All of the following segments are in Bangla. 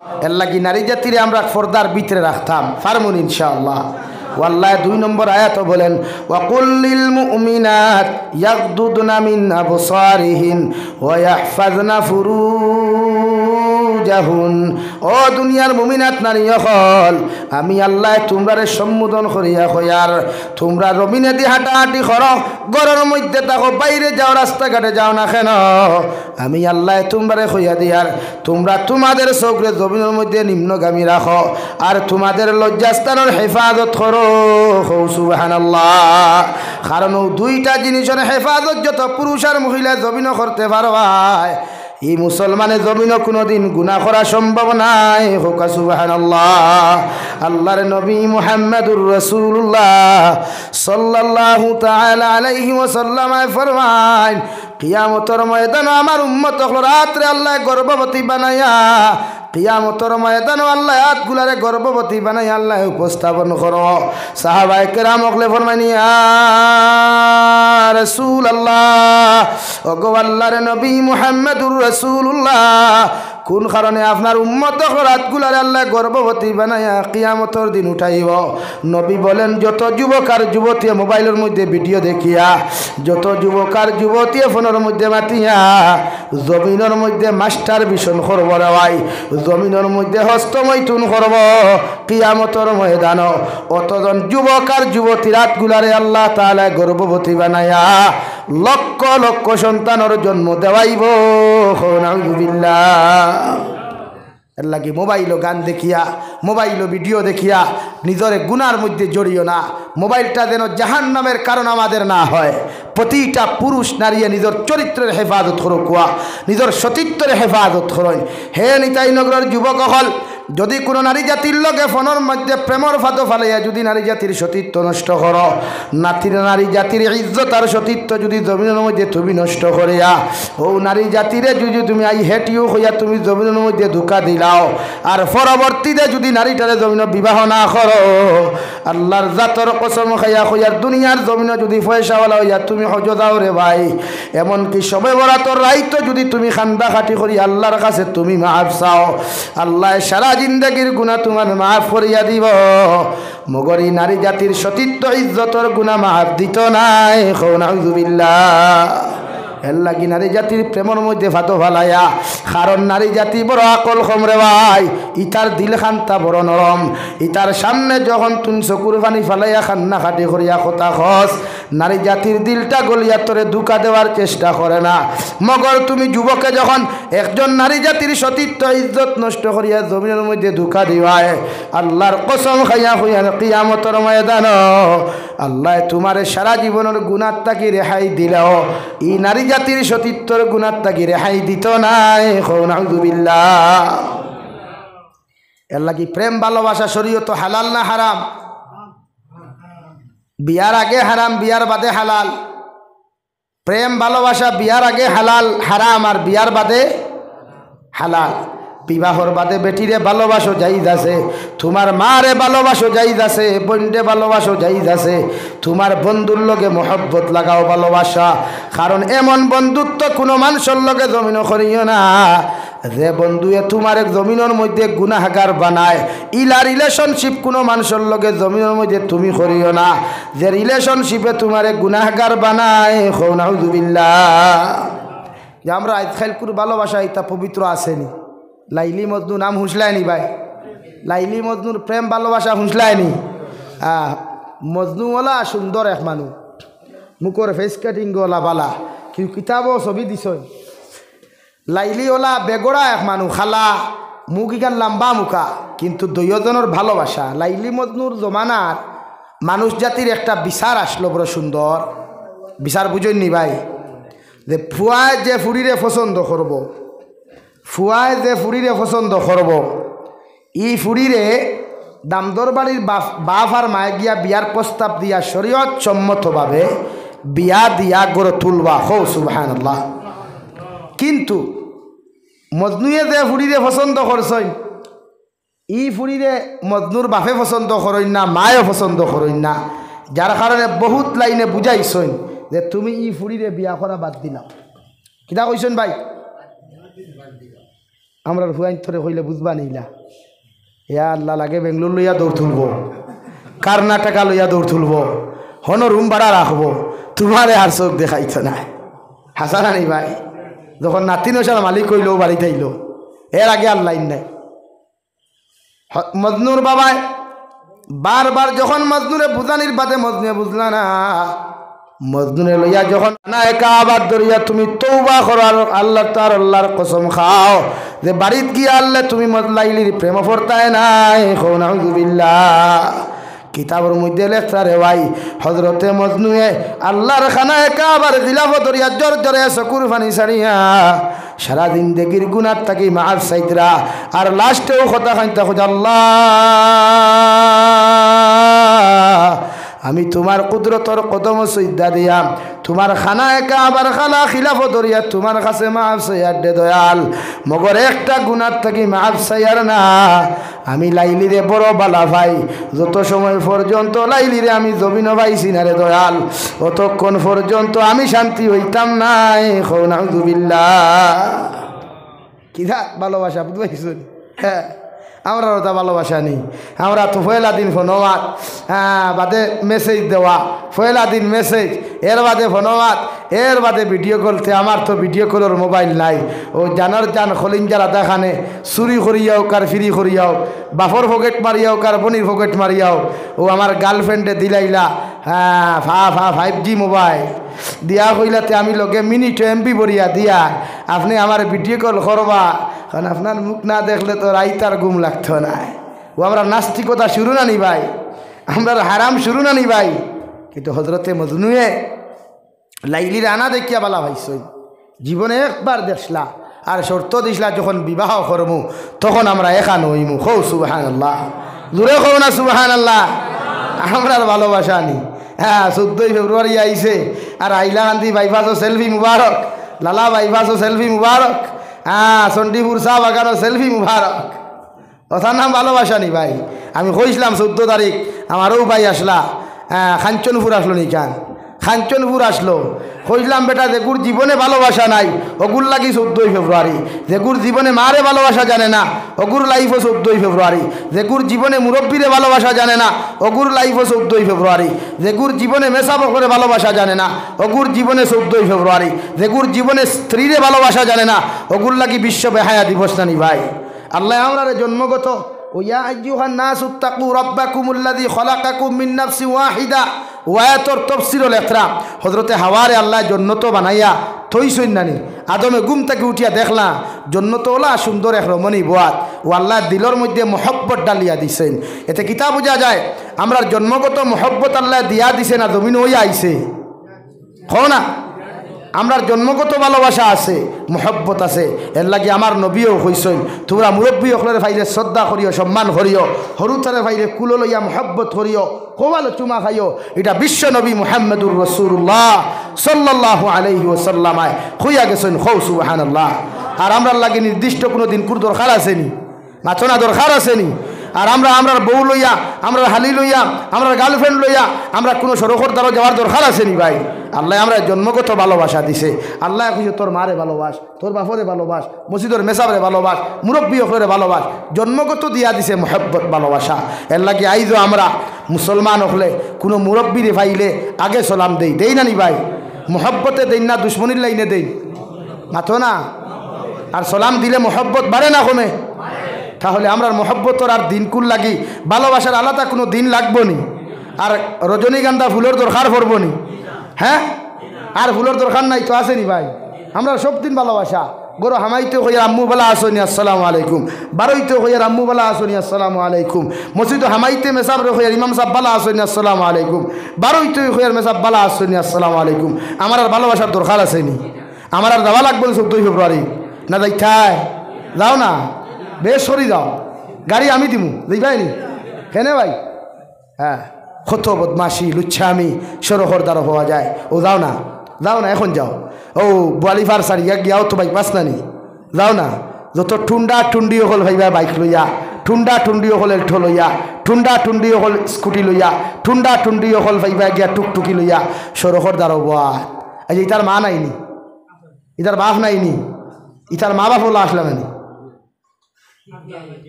এর লাগি নারী জাতিরে আমরা পর্দার ভিতরে রাখতাম ফারমুন ইনশাআল্লাহ। ওয়াল্লাহ 2 নম্বর আয়াত বলেন ওয়াকুল্লিল মুমিনাত ইয়াগদুদনা মিন আবসারিহিন ওয়া ইয়াহফাজনা ফুরুজাহুন। ও দুনিয়ার মুমিনাত নারী হল আমি আল্লাহ তোমরারে সম্বোধন করিয়া কয়ার তোমরা জমিনে দি হাঁটাহাঁটি করো, ঘরের মধ্যে থাকো, বাইরে যাও, রাস্তাঘাটে যাও না কেন, আমি আল্লাহ তোমরারে কইয়া দিয়ার তোমরা তোমাদের চোখরে জমিনের মধ্যে নিম্নগামী রাখো আর তোমাদের লজ্জাস্থানের হেফাজত করো। সুবহানাল্লাহ। কারণ দুইটা জিনিসের হেফাজত যত পুরুষ আর মহিলা জমিন করতে পারবা এই মুসলমানের জমিনও কোনোদিন গুনাহ করা সম্ভব নাই। হোক সুবহানাল্লাহ। আল্লাহর নবী মুহাম্মদুর রাসূলুল্লাহ সাল্লাল্লাহু তাআলা আলাইহি ওয়াসাল্লাম ফরমায় কিয়ামতের ময়দানে আমার উম্মত রাত্রে আল্লাহ গর্ভবতী বানায়া কিয়ামতের ময়দানে আল্লাহ হাতগুলারে গর্ভবতী বানাই আল্লাহ উপস্থাপন করো। সাহাবায়ে কেরাম ওগলে ফরমানি ইয়া রাসূলুল্লাহ, ওগো আল্লাহর নবী মুহাম্মদুর রাসূলুল্লাহ কোন কারণে আপনার উম্মত রাতগুলারে আল্লাহ গর্ভবতী বানায়া কিয়ামতের দিন উঠাইব? নবী বলেন যত যুবক আর যুবতী মোবাইলের মধ্যে ভিডিও দেখিয়া, যত যুবক আর যুবতী ফোনের মধ্যে মাতিয়া জমিনের মধ্যে মাস্টার ভিশন করব রে ভাই, জমিনের মধ্যে হস্তমৈথুন করব কিয়ামতের ময়দান। অতজন যুবক আর যুবতী রাতগুলারে আল্লাহ তাআলা গর্ভবতী বানায়া লক্ষ লক্ষ সন্তানের জন্ম দেওয়াইব। নাউযুবিল্লাহ। এর লাগি মোবাইল গান দেখিয়া, মোবাইল ভিডিও দেখিয়া নিজরে গুনার মধ্যে জড়িও না। মোবাইলটা যেন জাহান্নামের কারণ আমাদের না হয়। প্রতিটা পুরুষ নারীয়ে নিজের চরিত্রের হেফাজত করুক, নিজের সতীত্বের হেফাজত করেন। হে নিতাই নগরের যুবক হল, যদি কোনো নারী জাতির লগে ফোনের মধ্যে প্রেমর ফাতো ফালাইয়া যদি নারী জাতির সতীত্ব নষ্ট করো, নারী জাতির ইজ্জত আর সতীত্ব যদি জমিনের মধ্যে তুমি নষ্ট করিয়া ও নারী জাতিরে যদি তুমি আই হেটিও হইয়া তুমি জমিনের মধ্যে ধোকা দিলাও আর পরবর্তীতে যদি নারীটারে জমিন বিবাহ না করো, আল্লাহর জাতর কসম খাইয়া হইয়ার দুনিয়ার জমিনে যদি পয়সাওয়ালা হইয়া তুমি হজ যাও রে ভাই, এমনকি সবে বরাতর রাইতো যদি তুমি খান্দা খাটি করি আল্লাহর কাছে তুমি মাফ চাও, আল্লাহ সারা জিন্দগির গুনাহ তোমার মাফ করিয়া দিব। মগরি নারী জাতির সতীত্ব ইজ্জতর গুনাহ মাফ দিত নাই। নাউযুবিল্লাহ। এর লাগি নারী জাতির প্রেমের মধ্যে ফাতো ফালাইয়া, কারণ নারী জাতি বড় আকল কম রে ভাই, ইতার দিল খান্তা বড় নরম। ইতার সামনে যখন তুমি চকুর পানি ফালাইয়া খান্না খাটি করিয়া কথা খস, নারী জাতির দিলটা গলিয়া তোরে ধোঁকা দেওয়ার চেষ্টা করে না। মগর তুমি যুবকে যখন একজন নারী জাতির সতীত্ব ইজ্জত নষ্ট করিয়া জমিনের মধ্যে ধোঁকা দিওয়ায়, আল্লাহর কসম খাইয়া হইয়া কিয়ামতের ময়দান আল্লাহ তোমারে সারা জীবনের গুনাহ তাকি রেহাই দিলেও ই নারী জাতির সতীত্বর গুনাহ তাকি রেহাই দিত নাই। নাউযুবিল্লাহ। এর লাগি প্রেম ভালোবাসা শরীয়ত হালাল না হারাম? বিয়ার আগে হারাম, বিয়ার বাদে হালাল। প্রেম ভালোবাসা বিয়ার আগে হালাল হারাম আর বিয়ার বাদে হালাল। বিবাহর বাদে বেটিরে ভালোবাসো জায়েজ আছে, তোমার মারে ভালোবাসো জায়েজ আছে, বোনরে ভালোবাসো জায়েজ আছে, তোমার বন্ধুর লগে মহব্বত লাগাও ভালোবাসা। কারণ এমন বন্ধুত্ব কোনো মানুষের লগে জমিন করিও না যে বন্ধুয়ে তোমার এক জমিনের মধ্যে গুনাহগার বানায়। ইলা রিলেশনশিপ কোনো মানুষের লগে জমিনের মধ্যে তুমি করিও না যে রিলেশনশিপে তোমার এক গুনাহগার বানায়। নাউযুবিল্লাহ। যে আমরা আজকালকুর ভালোবাসা এটা পবিত্র আসেনি। লাইলি মজনু নাম হুঁসলায়নি ভাই, লাইলি মজনুর প্রেম ভালোবাসা হুঁসলায়নি। মজনুওয়ালা সুন্দর এক মানুষ, মুখর ফেস কাটিংওয়ালা বালা, কি কিতাবও ছবি দিছ। লাইলিওয়ালা বেগড়া এক মানুষ, খালা মুখ ইগান লম্বা মুখা, কিন্তু দুইজনের ভালোবাসা। লাইলি মজনুর জমানার মানুষ জাতির একটা বিচার আসলো বড় সুন্দর বিচার, বুঝেননি ভাই? যে ফুয়ায় যে ফুরিরে পছন্দ করব, ফুয়ায় যে ফুরিরে পছন্দ করব, ই ফুরিরে দামদর বাড়ির বাপ আর মায়ে গিয়া বিয়ার প্রস্তাব দিয়া শরীয়ত সম্মতভাবে বিয়া দিয়া গড়ে তুলবা। হো সুবহানাল্লাহ। কিন্তু মজনুয়ে যে ফুরিরে পছন্দ করছেন, ই ফুরিরে মজনুর বাপে পছন্দ করেন না, মায়ে পছন্দ করেন না, যার কারণে বহুত লাইনে বুঝাইছেন যে তুমি ই ফুরিরে বিয়া করা বাদ দিলাম। কিতা কইছেন ভাই? আমরা হুয়াইন থরে হইলে বুঝবা নিলা ইয়া আল্লাহ লাগে বেঙ্গলোর লইয়া দৌড় তুলব, কর্ণাটকা লইয়া দৌড় তুলব, হন রুম ভাড়া রাখবো, তোমারে আর চোখ দেখাইছ না। হাসানা নি ভাই, যখন নাতিন ওসার মালিক হইল বাড়িতে আইল, এর আগে আর লাইন নাই। মজনুর বাবায় বারবার যখন মজনুরে বুঝানির বাদে মজনুরে বুঝলা না, মজনুরে লইয়া যখন না একা আবার ধরিয়া তুমি তৌবা করো আর আল্লাহ তার আল্লাহর কসম খাও যে বাড়িত গিয়া আল্লাহ তুমি লাইলির প্রেম ফরতায় নাই, নাউযুবিল্লাহ। কিতাবের মধ্যে লেখা রে ভাই, হজরতে মজনুয়ে আল্লাহর খানায় কাবার খিলাফত ধরিয়া জোর জোরে চকুর পানি ছাড়িয়া সারা জিন্দেগির গুনার থাকি মাফ চাইতরা, আর লাস্টেও কথা খাইতা খোঁজ আল্লাহ আমি তোমার কুদরতর কদম সইদা দিয়াম, তোমার খানায় কাবার খালা খিলাফত ধরিয়া তোমার কাছে মাফ চাইয়ার দে দয়াল, মগর একটা গুনার থাকি মাফ চাইয়ার না। আমি লাইলিরে বড় বালা ভাই, যত সময় পর্যন্ত লাইলিরে আমি জমিন পাইছি না রে দয়াল, অতক্ষণ পর্যন্ত আমি শান্তি হইতাম নাই। নাউযুবিল্লাহ। কিরা ভালোবাসা বুঝবাইছুন? হ্যাঁ, আমরা ওটা ভালোবাসা নেই। আমরা তো পয়লা দিন ফোনওয়াত, বাদে মেসেজ দেওয়া, পয়লা দিন মেসেজ, এর বাদে ফোনওয়াত, এর বাদে ভিডিও কলতে। আমার তো ভিডিও কলের মোবাইল নাই। ও জানার জান খলিঞ্জার আদাখানে চুরি করিয়াও কার ফিরি করিয়াও, বাপর পকেট মারিয়াও কার বনির পকেট মারিয়াও, ও আমার গার্লফ্রেন্ডে দিলাইলা 5G মোবাইল দিয়া কইলাতে আমি লগে মিনিট এমবি বরিয়া দিয়া আপনি আমার ভিডিও কল করবা, কারণ আপনার মুখ না দেখলে তো রাইতার ঘুম লাগতো না। ও আমরা নাস্তিকতা শুরু না নি ভাই, আমরা হারাম শুরু না নি ভাই। কিন্তু হজরতে মজনুয়ে লাইলির আনা দেখিয়া বালা ভাইসই, জীবনে একবার দেখলা আর শর্ত দিসলা যখন বিবাহ করমু তখন আমরা একা নইমু। খৌ সুবহানাল্লাহ, জোরে খৌ না সুবহানাল্লাহ। আমরা ভালোবাসা নি। হ্যাঁ, 14 ফেব্রুয়ারি আইছে আর হাইলাকান্দি বাইপাসও সেলফি মুবারক, লালা বাইপাসও সেলফি মুবারক, চণ্ডীপুর চা বাগানও সেলফি মুবারক। কথার নাম ভালোবাসা নি ভাই। আমি কইছিলাম 14 তারিখ আমারও ভাই আসলা, খাঞ্চনপুর আসলো নি কান, খাঞ্চনপুর আসলো। কইলাম বেটা যেগুর জীবনে ভালোবাসা নাই ওগুর লাগি 14 ফেব্রুয়ারি, যেগুর জীবনে মারে ভালোবাসা জানে না ওগুর লাইফও 14 ফেব্রুয়ারি, যেগুর জীবনে মুরব্বীরে ভালোবাসা জানে না ওগুর লাইফও 14 ফেব্রুয়ারি, যেগুর জীবনে মেসাব করে ভালোবাসা জানে না ওগুর জীবনে 14 ফেব্রুয়ারি, যেগুর জীবনে স্ত্রীরে ভালোবাসা জানে না ওগুর লাগি বিশ্ব বেহায়া দিবস নানি ভাই। আল্লাহ আমরা জন্মগত ওয়া আইয়ুহান নাসু তাকু রাব্বাকুমুল্লাযী খলাকাকুম মিন নাফসিন ওয়াহিদা, ওয়ায়াতর তফসিরুল ইকরাম। হযরতে হাওয়ারে আল্লাহ জন্নত বানাইয়া থইছইন নানি, আদমে ঘুম থেকে উঠিয়া দেখলা জন্নত ওলা সুন্দর এক রমণী বোয়াত, ও আল্লাহ দিলর মধ্যে মহব্বত ডালিয়া দিছেন। এতে কিতা বোঝা যায় আমরা জন্মগত মহব্বত আল্লাহ দিয়া দিছে না জমিন হইয়া আইছে? হো না, আমরার জন্মগত ভালোবাসা আছে, মহব্বত আছে। এর লাগে আমার নবীও কইছেন তোমরা মুরব্বী হকলের ভাইরে শ্রদ্ধা করিও, সম্মান করিও, হরুতারে ভাইরে কুলো লইয়া মহব্বত করিও, কোবাল চুমা খাইও। এটা বিশ্ব নবী মুহাম্মদুর রাসূলুল্লাহ সাল্লাল্লাহু আলাইহি ওয়াসাল্লাম কইয়া গেছেন। খৌ সুবহানাল্লাহ। আর আমরার লাগে নির্দিষ্ট কোনো দিন কুর দরকার আসেনি, নাচনা দরকার আসেনি। আর আমরার বউ লইয়া, আমরার হালি লইয়া, আমরার গার্লফ্রেন্ড লইয়া আমরা কোনো সড়কর দ্বারা যাওয়ার দরকার আসেনি ভাই। আল্লাহ আমরা জন্মগত ভালোবাসা দিছে। আল্লাহ কইছে তোর মারে ভালোবাস, তোর বাপরে ভালোবাস, মসজিদের মেসাবরে ভালোবাস, মুরব্বী হকরে ভালোবাস, জন্মগত দিয়া দিছে মহব্বত ভালোবাসা। এর লাগে আইজও আমরা মুসলমান হলে কোনো মুরব্বীরে পাইলে আগে সালাম দেই না নি ভাই? মহব্বতে দেই না দুশ্মনির লাইনে দেই মাথো না? আর সালাম দিলে মহব্বত বাড়ে না কমে? তাহলে আমরা মহব্বতর আর দিনকুল লাগি ভালোবাসার আলাদা কোনো দিন লাগবো নি? আর রজনীগন্ধা ফুলের দরকার পড়বো নি? হ্যাঁ, আর ফুলের দরকার নাই তো আসেনি ভাই? আমরা সব দিন ভালোবাসা গরো হামাইতে হইয়া আম্মু বলা আসনি আসসালামু আলাইকুম, বারোইতে হইয়া আম্মু বলা আসনি আসসালামু আলাইকুম, মসজিদ হামাইতে মেসাব হইয়া ইমাম সাহেব বালা আসনি আসসালামু আলাইকুম, বারোইতে হইয়ার মেসাব বালা আসনি আসসালামু আলাইকুম। আমার আর ভালোবাসার দরকার আসেনি? আমার আর যাওয়া লাগবে না 14 ফেব্রুয়ারি? না যাইতাই যাও না, বেশ সরি যাও, গাড়ি আমি দিমু, দেখবাইনি কেন ভাই? হ্যাঁ, কত বদমাশি লুচ্ছামি সরহর দ্বারা হওয়া যায়। ও যাও না, যাও না, এখন যাও। ও বোয়ালিফার সারিয়া গিয়াও তো বাইক পাস নানি, যাও না। যত ঠুন্ডা ঠুন্ডিও হল ভাইবা বাইক লইয়া, ঠুন্ডা ঠুন্ডিও হল এল্টো লইয়া, ঠুন্ডা ঠুন্ডিও হল স্কুটি লইয়া, ঠুন্ডা ঠুন্ডিও হল ভাইবা গিয়া টুকটুকি লইয়া সরহর দ্বারা বোয়া। আজ ইতার মা নাইনি, ইতার বাপ নাইনি, ইতার মা বাপ হলো আসলাম নানি,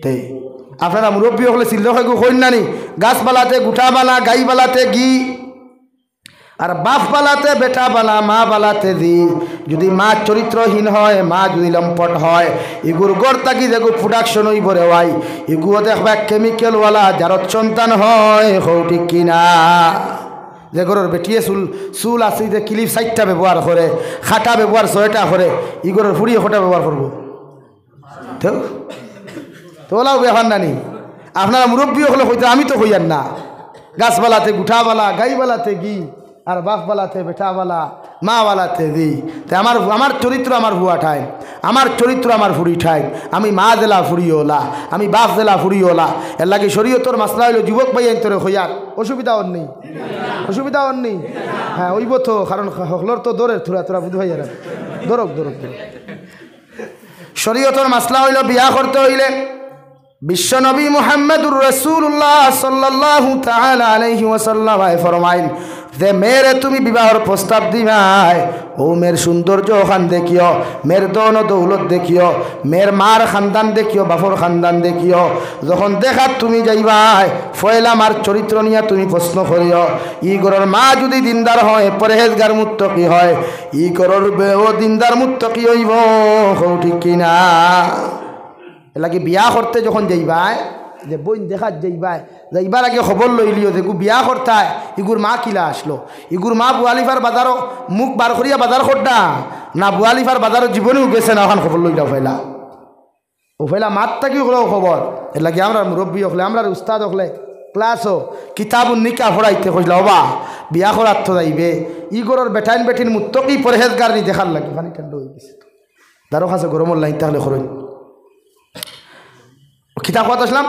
তে আপনারা মুরব্বী হলে চিল্ল হইন নানি গাছপালাতে গুঠাবালা গাইবালাতে ঘি আর বাপ বালাতে বেটা বালা মা বালাতে দি যদি মা চরিত্রহীন হয় মা যদি লম্পট হয় এগুর গড় থাকি যেগু প্রোডাকশন হইব রে ভাই এগুলো দেখবা কেমিক্যালওয়ালা যার সন্তান হয় হৌ ঠিক কিনা যে গরুর বেটিয়ে চুল আছে যে ক্লিপ 4টা ব্যবহার করে খাটা ব্যবহার 6টা করে ইগরের ফুড়িয়ে খোটা ব্যবহার করবো তোলাও ব্যাপার নানি আপনারা মুরব্বী হলে হইতে আমি তো হইয়ান না গাছবালাতে গুঠাবালা গাইবালাতে গি আর বাপবালাতে বেটাবালা মাওয়ালাতে দি তাই আমার চরিত্র আমার ভুয়া ঠাই আমার চরিত্র আমার ফুড়ি ঠাই আমি মা জেলা ফুড়িওলা আমি বাপ জেলা ফুড়িওলা এর লাগে শরীয়তর মাসলা হইল যুবক ভাই তোরে হইয়ার অসুবিধা ওর নেই অসুবিধা ওর নেই হ্যাঁ ওইব তো কারণ হকলর তো দৌড়ের তোরা বুঝ ভাইয়ার দৌড়ক শরীয়তর মাসলা হইল বিয়া করতে হইলে বিশ্বনবী মুহাম্মদুর রাসূলুল্লাহ সাল্লাল্লাহু তাআলা আলাইহি ওয়াসাল্লাম ফরমাইন যে মেরে তুমি বিবাহর প্রস্তাব দিবাই ও মেয়ের সৌন্দর্য খান দেখিও মেয়ের দৌন দৌলত দেখিও মেয়ের মার খানদান দেখিও বাপর খানদান দেখিও যখন দেখাত তুমি যাইবাই ফয়লা মার চরিত্র নিয়ে তুমি প্রশ্ন করিও ই গরর মা যদি দিনদার হয় পরহেজগার মুত্তকি হয় ই গরর বেও দিনদার মুত্তকি হইব ঠিক কিনা এলাকি বিয়া করতে যখন যাইবাই যে বইন দেখাত যাইবার আগে খবর লইলিও যে বিয়া করতায় ইগুর মা কিলা আসলো ইগুর মা বুয়ালিফার বাজারও মুখ বার করিয়া বাজার করডা না বুয়ালিফার বাজারও জীবনেও গেছে না ওখান খবর লইলাও ফেলা ও ফেলা মাত থাকি হলো খবর এর লাগে আমরা মুরব্বী হলে আমরা উস্তাদ হলে ক্লাসও কিতাবুন নিকা ফড়াইতে কইলা ওবা বিয়া করার তো যাইবে ইগরের বেটাইন বেটিন মুত্তকি পরহেজগার নি দেখার লাগে পানি ঠান্ডা হয়ে গেছে দারো কাছে গরমের লাইন তাহলে করুন কিতাব কথা আসলাম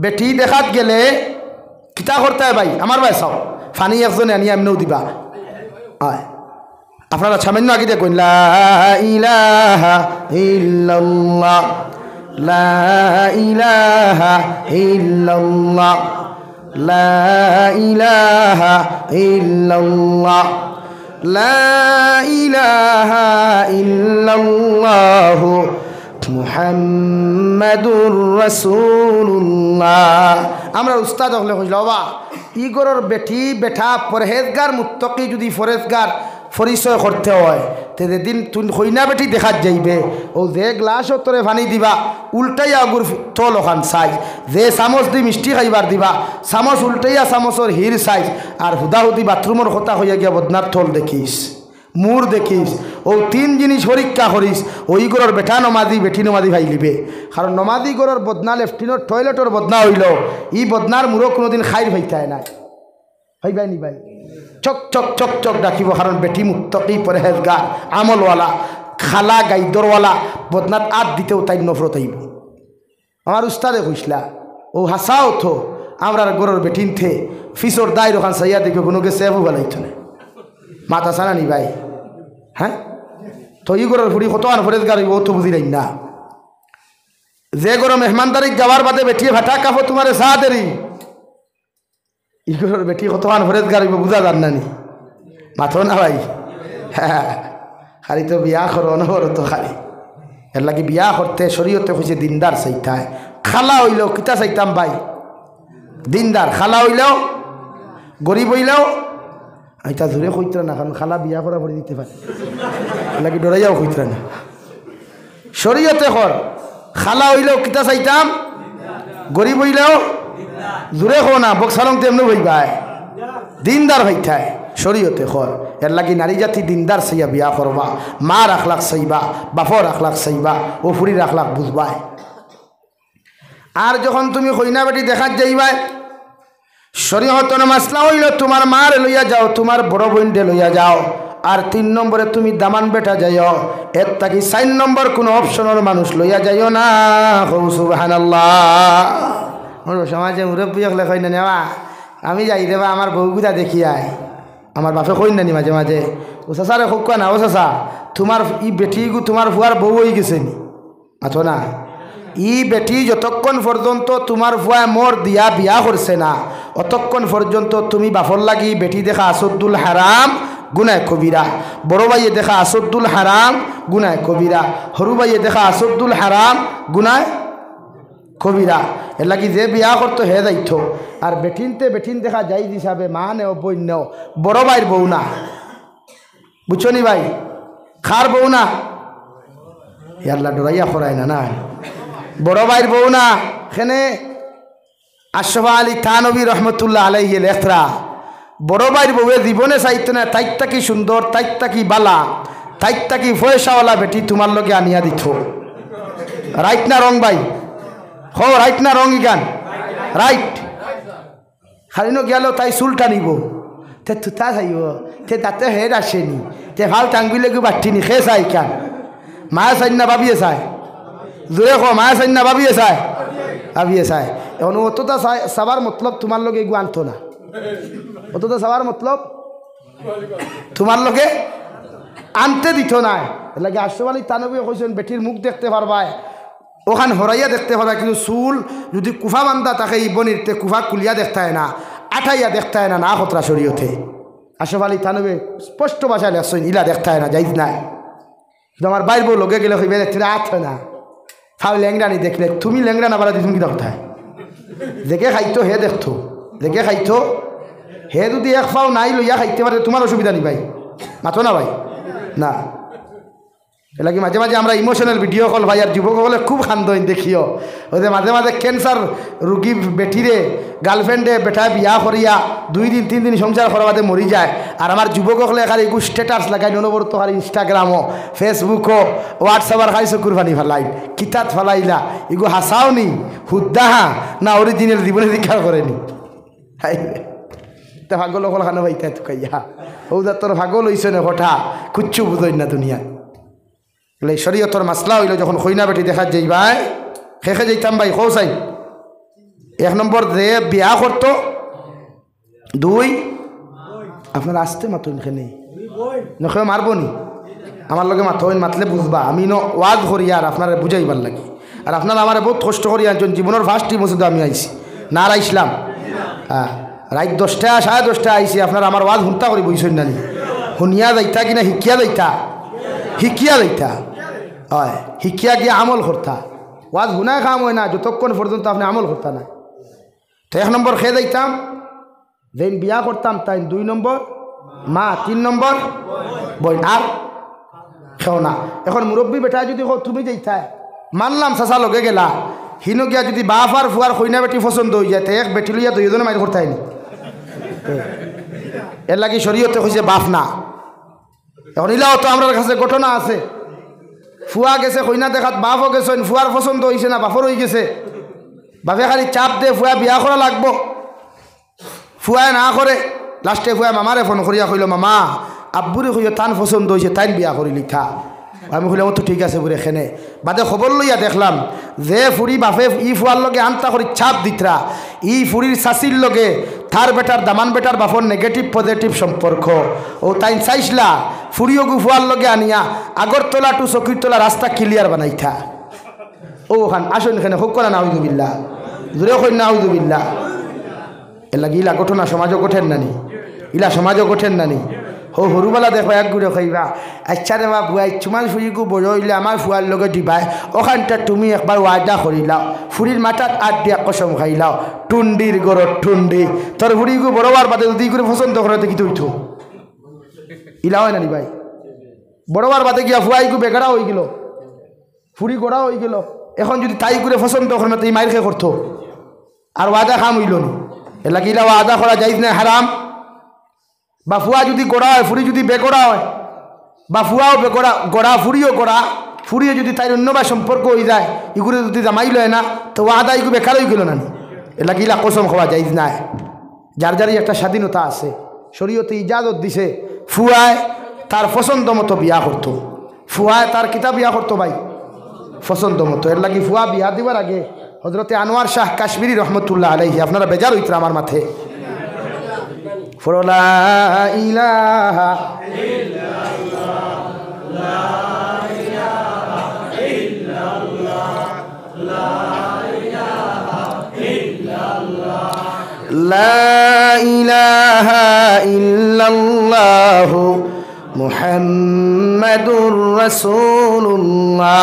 বেটি দেখাত গেলে কিতা করতে হয় ভাই আমার ভাই চাও ফানি একজনে আনিয়া এমনিও দিবা হয় আপনারা সামান্য আগে দেখুন লা ইলাহা ইল্লাল্লাহ লা ইলাহা ইল্লাল্লাহ লা ইলাহা ইল্লাল্লাহ লা ইলাহা ইল্লাল্লাহ মুহাম্মাদুর রাসূলুল্লাহ আমরা উস্তাদ হলে কইলা বাবা ইগরের বেটি বেটা পরহেজগার মুত্তকি যদি পরহেজগার পরিচয় করতে হয় তে দিন তুই হইনা বেটি দেখাত যাইবে ও যে গ্লাস তোরে পানি দিবা উল্টাইয়া আগুর তল ওখান সাইজ যে চামচ দি মিষ্টি খাইবার দিবা চামচ উল্টাইয়া চামচর হির সাইজ আর হুদাহুদি বাথরুমের কথা হইয়া গিয়া বদনার তল দেখিস মুর দেখিস ও 3 জিনিস পরীক্ষা করিস ওই গরর বেটা নমাজি বেটি নমাজি ভাই লিবে কারণ নমাজি গরর বদনা লেফটিনোর টয়লেটর বদনা হইল ই বদনার মুরো কোনোদিন খাইর ভাইতায় না ভাই ভাই নি ভাই চক চক চক চক ডাকিব কারণ বেটি মুত্তকি পরহেজগার আমলওয়ালা খালা গাইদরওয়ালা বদনাত আত দিতেও তাই নফরত আইব আমার উস্তাদে কইসলা ও হাসাও তো আমরা গরর বেটিন থে ফিসর দায় ওখান সাইয়া দেখে কোনো কে সেবু বালাইতো না মাথা সানা নি ভাই হ্যাঁ তো ই গরর ফুড়ি কত আন ফরেজগার ও তো বুঝি নাই না যে গরো মেহমানদারি যাওয়ার বাদে বেটিয়ে ভাটা কাপো তোমারে সা দেরি ই গরর বেটি কত আন ফরেজগার বুঝা যান নানি মাথো না ভাই হ্যাঁ খালি তো বিয়া করো অনবর তো খালি এর লাগে বিয়া করতে শরীয়তে হয়েছে দিনদার চাইতায় খালা হইলেও কিতা চাইতাম ভাই দিনদার খালা হইলেও গরিব হইলেও এটা জোরে কইতরা না কারণ খালা বিয়া করা করে দিতে পারে লাগে ডরাইয়াও কইতরা না শরীয়তে কর খালা হইলেও কিতা চাইতাম গরিব হইলেও জোরে কো না বক্সারং তেমনি হইবাই দিনদার হইতায় শরীয়তে কর এর লাগি নারী জাতি দিনদার চাইয়া বিয়া করবা মার আখলাক চাইবা বাপর আখলাক চাইবা ও ফুরির আখলাক বুঝবাই আর যখন তুমি কইনা বেটি দেখাত যাইবাই শরীয়তর মাসলা হইল তোমার মার লইয়া যাও তোমার বড় বোনকে লইয়া যাও আর 3 নম্বরে তুমি দামান বেটা যাইও এর থাকি 4 নম্বর কোনো অপশনের মানুষ লইয়া যাইও না সুবহানাল্লাহ সমাজে মুরব্বী হলে কই না নেওয়া আমি যাই দেবা আমার বউগুদা দেখি আয় আমার বাপে কই নানি মাঝে মাঝে ও চাচারে হোক না ও চাচা তোমার ই বেটিগু তোমার ফুয়ার বউ হয়ে গেছে নি আছো না ই বেটি যতক্ষণ পর্যন্ত তোমার ফুয়া মোর দিয়া বিয়া করছে না অতক্ষণ পর্যন্ত তুমি বাপর লাগি বেটি দেখা আসদ্দুল হারাম গুনায় কবিরা বড় ভাইয়ে দেখা আসদ্দুল হারাম গুনায় কবিরা সরু ভাইয়ে দেখা আসদ্দুল হারাম গুনায় কবিরা। এর লাগি যে বিয়া করতো হে যাইতো। আর বেঠিন দেখা যাই হিসাবে মা নেও বই নেও, বড় ভাইয়ের বউ না, বুঝছো নি ভাই? খার বউ না, আল্লাহ ডরাইয়া করায় না, না বড় ভাইয়ের বউ না। এখানে আশরাফ আলী থানভী রহমতুল্লাহ আলাইহি লেখরা বড় ভাইয়ের বউয়ে জীবনে চাইতো না তাইতা কি সুন্দর, তাইতা কি বালা, তাইতা কি পয়সাওয়ালা বেটি তোমার লগে আনিয়া দিত। রাইট না রং ভাই? হো রাইট না রং? Egan right. খালি গেল তাই চুলটা নিব, তে তুতা চাইব, তে তাতে হেড আসেনি, তে ভাল টাঙ্গিলে গো বাটিনি খে চাই কেন? মায়া চাই না ভাবিয়ে চায়? জোরে কো, মায়া চাই না ভাবিয়ে চায়? ভাবিয়ে চায়। এখন অতটা চাবার মতলব তোমার লগে এগু আনতো না, অতটা চাবার মতলব তোমার লগে আনতে দিত না। লাগে আশরাফ আলী থানভী কইছেন বেটির মুখ দেখতে পারবায়, ওখান হরাইয়া দেখতে পারবা, কিন্তু চুল যদি কুফা বান্ধা থাকে এই বনিরতে কুফা কুলিয়া দেখতে হয় না, আঠাইয়া দেখতে হয় না, না খতরা শরীয়তে। আশরাফ আলী থানভী স্পষ্ট ভাষায় লেখছেন ইলা দেখতে হয় না, যাইজ নাই। আমার বাইর বউ লগে গেলে হইবে দেখতে আট হয় না, খাও ল্যাংড়ানি দেখলে তুমি ল্যাংড়া না পারা তুমি কি কোথায়? দেখে খাইতো হে দেখতো, দেখে খাইতো হে যদি এক পাও নাই লইয়া খাইতে পারে তোমার অসুবিধা নেই ভাই, মাথো না ভাই না। এলাকি মাঝে মাঝে আমরা ইমোশনাল ভিডিও কল ভাই, আর যুবকসকলে খুব খান্দইন দেখিও, ওই যে মাঝে মাঝে ক্যান্সার রুগী বেটিরে গার্লফ্রেন্ডে বেটায় বিয়া করিয়া 2 দিন 3 দিন সংসার করার বাদে মরি যায়। আর আমার যুবকসকলে খালি এগু স্ট্যাটাস লাগাই অনবরত, খালি ইনস্টাগ্রামও ফেসবুকও হোয়াটসঅ্যাপের খালি চকুর পানি ফেলাই, কিতাত ফেলাইলা, এগু হাসাও নি হুদ্দাহা না অরিজিনাল জীবনে দীক্ষা করেনি। হাই তা ভাগল অকল খানো ভাই তাই তুকাইয়া ও যা তোর ভাগল হইছে না হঠা কুচ্ছু বুঝই না দুনিয়া। বলে শরীয়তর মাসলা হইল যখন খইনা বেটি দেখা যাই ভাই খেখে যাইতাম ভাই খো চাই 1 নম্বর যে বিয়া করতো, 2 আপনার আসতে মাতুন খেনে নখে মারবো নি আমার লগে মাথইন, মাতলে বুঝবা আমি ওয়াজ করি আর আপনারা বুঝাইবার লাগে। আর আপনারা আমার বহুত কষ্ট করি একজন জীবনের ফার্স্ট টাইম ওষুধ আমি আইছি না আর আইসলাম, হ্যাঁ রাত 10টা 10:30 আইসি। আপনারা আমার ওয়াজ হুন্তা করি বইছেন না, শুনিয়া যাইতা কিনা শিকিয়া যাইতা, শিকিয়া যাইতা হয়, শিকিয়া গিয়ে আমল করতা। ওয়াজ শুনায় কাম হয় না যতক্ষণ পর্যন্ত আপনি আমল করতা না। তো 1 নম্বর খেয়ে যাইতাম, যেদিন বিয়া করতাম তাই 2 নম্বর মা, 3 নম্বর বই, আর খেও না। এখন মুরব্বী বেটা যদি তুমি যাইতায় মানলাম চাচা লগে গেলা, হিনো গিয়া যদি বাপ আর ফুয়ার কইনা বেটি পছন্দ হয়ে যায়, এক বেটি লইয়া 2 জনে মাইর করতে হয়নি। এর লাগি শরীয়তে হয়েছে বাপ না। এখন ইলাও তো আমার কাছে ঘটনা আছে, ফুয়া গেছে কইনা দেখাত, বাপও গেছে, ফুয়ার পছন্দ হয়েছে না বাপর হয়ে গেছে, বাপে খালি চাপ দে ফুয়া বিয়া করা লাগবো, ফুয়ায় না করে, লাস্টে ফুয়া মামারে ফোন করিয়া কইল মামা আব্বুরে কইয়া তান পছন্দ হয়েছে তাইন বিয়া করি লিখা। আমি কইলাম তো ঠিক আছে বুড়ে এখানে বাদে খবর লইয়া দেখলাম যে ফুরি বাপে ই ফুয়ার লগে আনতা করি ছাপ দিতরা, ই ফুরির শাশির লগে থার বেটার দামান বেটার বাপর নেগেটিভ পজিটিভ সম্পর্ক। ও তাই চাইছিলা ফুরিও গু ফুয়ার লগে আনিয়া আগরতলা টু চকিরতলা রাস্তা ক্লিয়ার বানাইথা। ও খান আসুন এখানে হোক করা না হইদুবিল্লা, জোরে কই না হইদুবিল্লা। এর লাগে ইলা ঘটনা সমাজও কঠেন নানি, ইলা সমাজও কঠেন নানি। হো সৰুবেলা দেখবা এক গুড়ে খাইবা, আচ্ছা রে বা বুয়াই চুমান ফুরিকো বড় হইলে আমার ফুয়ার লগে দিবাই, ওখানটা তুমি একবার ওয়াদা করিলাও, ফুরির মাথাত আট দিয়া কসম খাইলাও, টুন্ডির গরত টুন্ডি, তোর ফুরিকো বড়বার বাদে যদি করে পছন্দ করে কি তুইতো ইলা হয় না ভাই। বড়বার বাদে গিয়া ফুয়াইকো বেগাড়া হয়ে গেল, ফুরি গোড়া হয়ে গেল, এখন যদি তাই করে পছন্দ করে তুই মাইর খেয়ে করতো আর ওয়াদা খাম হইল না। এর লাগে ইলা ওয়াদা করা যাইজ না হারাম। বা ফুয়া যদি গোড়া হয়, ফুরি যদি বেগোড়া হয়, বা ফুয়াও বেগোড়া গোড়া ফুরিও গোড়া, ফুরিয়ে যদি তাই অন্য বা সম্পর্ক হয়ে যায়, এগুলো যদি জামাই লয় না তো আদা এগুলো বেকার হয়ে গেল না। এটা গিলা কসম খাওয়া যায় না। যার যারই একটা স্বাধীনতা আছে, শরীয়তে ইজাজত দিছে ফুয়ায় তার পছন্দ মতো বিয়া করতো, ফুয়ায় তার কিতা বিয়া করতো ভাই পছন্দ মতো। এর লাগি ফুয়া বিয়া দিবার আগে হজরতে আনোয়ার শাহ কাশ্মীরি রহমতুল্লাহ আলাইহি, আপনারা বেজার হইতরা আমার মাথে লা ইলাহা ইল্লাল্লাহ, লা ইলাহা ইল্লাল্লাহ, লা ইলাহা ইল্লাল্লাহ, লা ইলাহা ইল্লাল্লাহ মুহাম্মাদুর রাসূলুল্লাহ।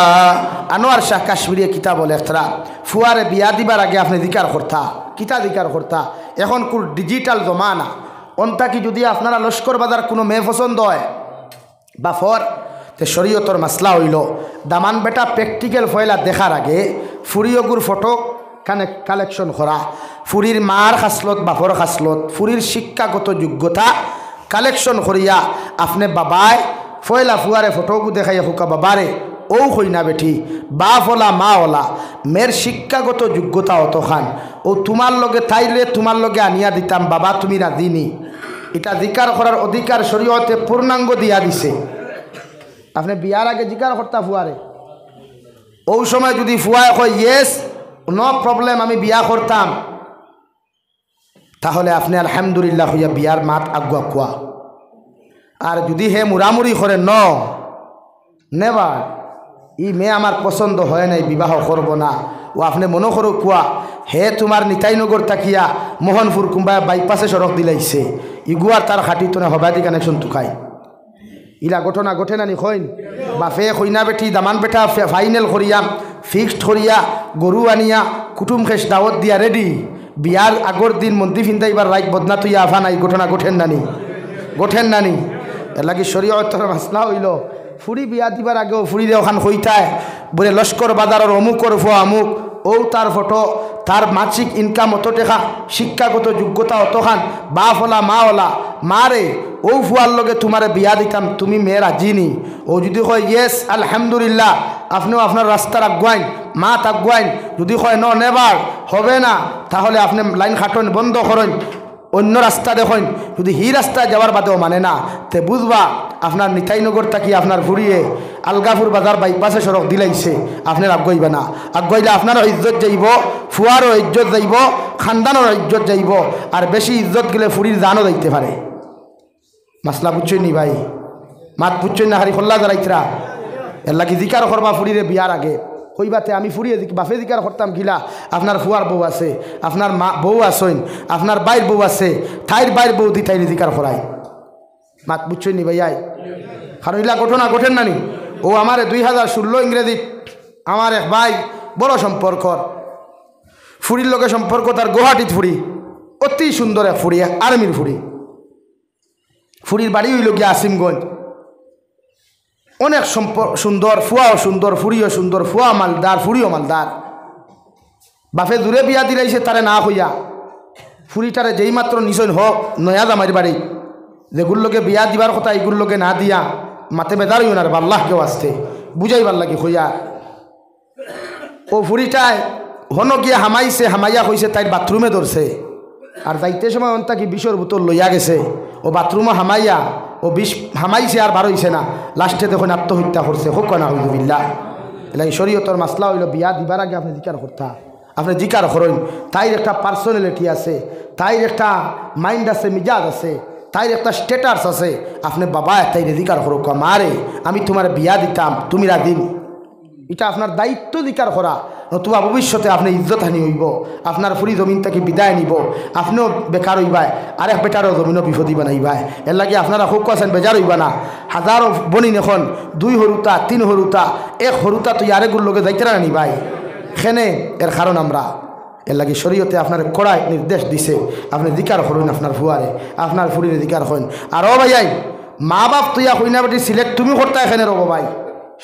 আনোয়ার শাহ কাশ্মীরিয়া কিতাব লেখরা ফুয়ারে বিয়া দিবার আগে আপনি দিকার করতা কিতা দিকার করতা এখন কোন ডিজিটাল জমানা অন্তা কি যদি আপনারা লস্কর বাজার কোনো মেয়ে পছন্দ হয় বা ফর তে শরীয়তর মাসলা হইল দামান বেটা প্র্যাকটিক্যাল ফয়লা দেখার আগে ফুরিয়গুর ফটো কালেকশন করা ফুরির মার খাসলত বাপর খাসলত ফুরির শিক্ষাগত যোগ্যতা কালেকশন করিয়া আপনি বাবায় ফয়লা ফুয়ারে ফটোগু দেখাইয়া হুকা বাবারে ও হই না বেঠি বাপ ওলা মা ওলা মেয়ের শিক্ষাগত যোগ্যতা অতখান ও তোমার লগে তাইলে তোমার লগে আনিয়া দিতাম বাবা তুমি রাজিনি এটা জিকার করার অধিকার শরীয়তে পূর্ণাঙ্গ দিয়া দিছে আপনি বিয়ার আগে জিকার করতা ফুয়ারে ওই সময় যদি ফুয়ায় কয় ইয়েস নো প্রবলেম আমি বিয়া করতাম তাহলে আপনি আলহামদুলিল্লাহ হইয়া বিয়ার মাত আগুয়া কুয়া আর যদি হে মুরামুরি করে নেবার ই মেয়ে আমার পছন্দ হয় নাই বিবাহ করব না ও আপনি মনে করো কুয়া হে তোমার নিতাইনগর তাকিয়া মোহনপুর কুম্বা বাইপাসে সড়ক দিলাইছে ইগুয়ার তার খাটি তো না হবাদি কানেকশন তুকাই ইলা ঘটনা ঘটে নানি কইন বাপে কইনা বেটি দামান বেটা ফাইনাল করিয়া ফিক্সড করিয়া গরু আনিয়া কুটুম খেস দাওয়াত দিয়া রেডি বিয়ার আগর দিন মন্দির ফিন্দাইবার রাইক বদনা তুইয়া আফা নাই ঘটনা ঘটেন নানি এর লাগি শরীয়তর মাসলা হইল ফুরি বিয়া দিবার আগেও ফুরিরে ওখান হইতায় বলে লস্কর বাজারের অমুকর ফুয়া অমুক ও তার ফটো তার মাসিক ইনকাম অত টেকা শিক্ষাগত যোগ্যতা অতখান বাপ ওলা মা ওলা মারে ও ফুয়ার লগে তোমারে বিয়া দিতাম তুমি মেয়ের আজিনি ও যদি কয় ইয়েস আলহামদুলিল্লাহ আপনিও আপনার রাস্তার আগুয়াইন মাত আগুয়াইন যদি কয় নেবার হবে না তাহলে আপনি লাইন খাটন বন্ধ করেন অন্য রাস্তা দেখেন যদি হি রাস্তায় যাওয়ার বাদেও মানে না তে বুঝবা আপনার নিতাইনগর থাকি আপনার ঘুরিয়ে আলগাপুর বাজার বাইপাসে সড়ক দিলাইছে আপনার আগুয়াইবে না আগুয়াইলে আপনারও ইজ্জত যাইব ফুয়ারও ইজ্জত যাইব খানদানেরও ইজ্জত যাইব আর বেশি ইজ্জত গেলে ফুরির জানও যাইতে পারে মাসলা বুঝছেন নি ভাই মাত বুঝছেন না হারি খোল্লা দাঁড়াইতরা এর লাগি জিকার করবা ফুরিরে বিয়ার আগে কইবাতে আমি ফুরিয়ে বাপে জিকার করতাম গিলা আপনার ফুয়ার বউ আছে আপনার মা বউ আসেন আপনার বাইর বউ আছে ঠাইর বাইর বউ দি ঠাইরে জিকার করাই মাত বুঝছেন নি ভাইয়াই কারণ ইলা ঘটনা ঘটেন নানি ও আমার 2016 ইংরেজি আমার এক ভাই বড় সম্পর্কর ফুরির লোকের সম্পর্ক তার গুয়াহাটিত ফুরি অতি সুন্দর এক ফুরি আর্মির ফুরির বাড়ি হইল গিয়া আসিমগঞ্জ অনেক সুন্দর ফুয়াও সুন্দর ফুরিও সুন্দর ফুয়া মালদার ফুরিও মালদার বাপে দূরে বিয়া দিলাইছে তারে না হইয়া ফুরিটারে যেই মাত্র নিচন হোক নয়া জামাইর বাড়ি যেগুলোর লোকে বিয়া দিবার কথা এগুলোর লোকে না দিয়া মাতে বেদার হইও না রে বাল্লাহ কেউ আসতে বুঝাইবার লাগে হইয়া ও ফুরিটায় হন গিয়া হামাইছে হামাইয়া হইছে তাই বাথরুমে ধরছে আর যাইতে সময় অন্তা কি বিষর বোতল লইয়া গেছে ও বাথরুমে হামাইয়া ও বিষ হামাইছে আর বার হইছে না লাস্টে দেখুন আত্মহত্যা করছে হোক না হইবিল্লা এলাই শরীয়তর মাসলা হইল বিয়া দিবার আগে আপনি জিকার করতা আপনি জিকার করেন তাইর একটা পার্সোনালিটি আছে তাইর একটা মাইন্ড আছে মিজাজ আছে তাইর একটা স্ট্যাটাস আছে আপনি বাবা তাইরে জিকার করো মারে আমি তোমার বিয়া দিতাম তুমি রাদিন এটা আপনার দায়িত্ব জিকার করা নতুবা ভবিষ্যতে আপনি ইজ্জত হানি হইব আপনার ফুরি জমিন থেকে বিদায় নিব আপনিও বেকার হইবাই আর এক বেটারও জমিনও বিপদি বানাইবাই এর লাগে আপনারা খুব আছেন বেজার হইবা না হাজারো বনিন এখন 2 হরুতা 3 হরুতা 1 হরুতা তুই আরেকগুলোর লোকে যাইতে না নিবাই এখানে এর কারণ আমরা এর লাগে শরীয়তে আপনার কড়াই নির্দেশ দিছে আপনি দিকার করুন আপনার ফুয়ারে আপনার ফুরিরে দিকার হন আর ও ভাইয়াই মা বাপ তুইয়া কইনা বেটি সিলেক্ট তুমি করতা এখানে রব ভাই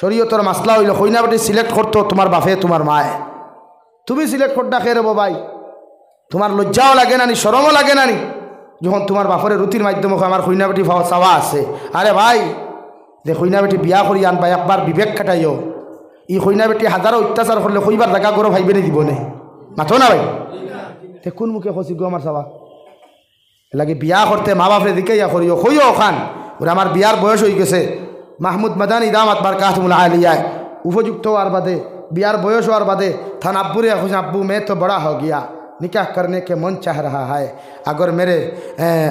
শরীয়তর মাসলা হইল কইনা বেটি সিলেক্ট করতো তোমার বাপে তোমার মায়ে তুমি সিলেক্ট করতা খেয়ে রব ভাই তোমার লজ্জাও লাগে না নি শরমও লাগে না নি যখন তোমার বাপরে রুটির মাধ্যমে আমার কইনা বেটি চাওয়া আছে আরে ভাই যে কইনা বেটি বিয়া করি আনবা একবার বিবেক কাটাইও ই কইনা বেটি হাজারো অত্যাচার করলে কইবার জায়গা করো ভাইবে নি দিবনে মাথো না ভাই তে কোন মুখে খসি গো আমার চাওয়া লাগে বিয়া করতে মা বাপরে দিকে ইয়া করিও কইও খান ওরা আমার বিয়ার বয়স হয়ে গেছে মাহমুদ মাদানী দামাত বারকাতুল আলিয়া উপযুক্ত হওয়ার বাদে बियार बयस और बादे थान अब्बू रे खुश अब्बू मैं तो बड़ा हो गया निकाह करने के मन चाह रहा है अगर मेरे